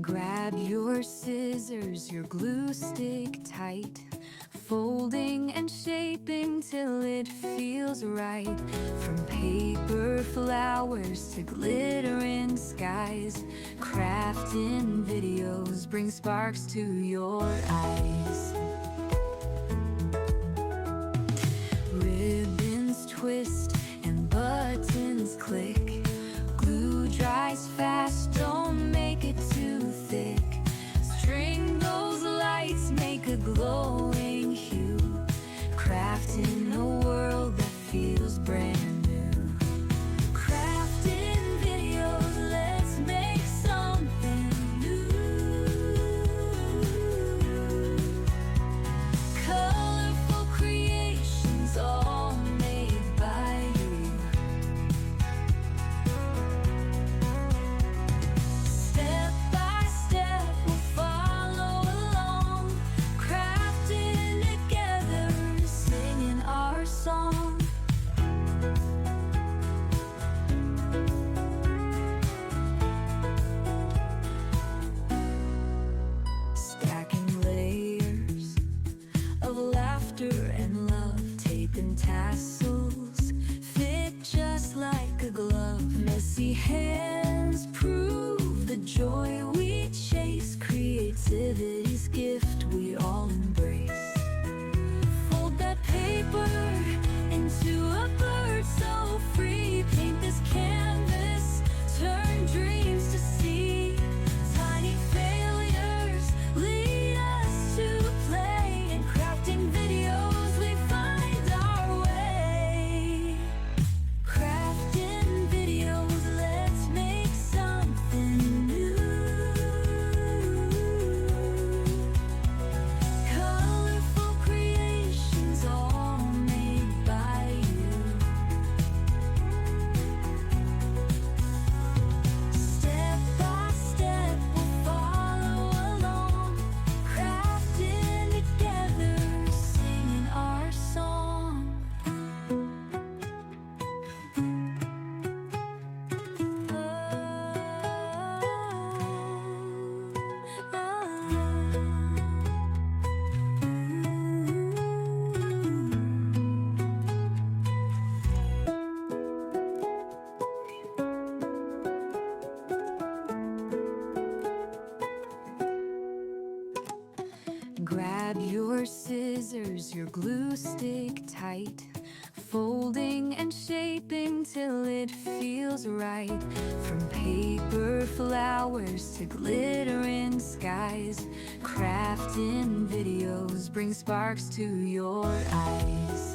Grab your scissors, your glue stick tight, folding and shaping till it feels right. From paper flowers to glittering skies, crafting videos bring sparks to your eyes. Ribbons twist and buttons click, glue dries fast, don't make it too thick. String those lights, make a glowing hue, crafting a world that feels brand new. Crafting videos, let's make something new. Colorful creations, all made by you. Step by step, we'll follow along, crafting together, singing our song. Stacking layers of laughter and love, taping tassels fit just like a glove. Messy hands prove the joy we chase, creativity's gift we all embrace. Fold that paper into a bird so free, paint this canvas, turn dreams to sea. Tiny failures lead us to play, and crafting videos we find our way. Crafting videos, let's make something new. Colorful creations, all made by you. Step by step, we'll follow along, crafting together, singing our song. Grab your scissors, your glue stick tight, folding and shaping till it feels right. From paper flowers to glittering skies, crafting videos bring sparks to your eyes.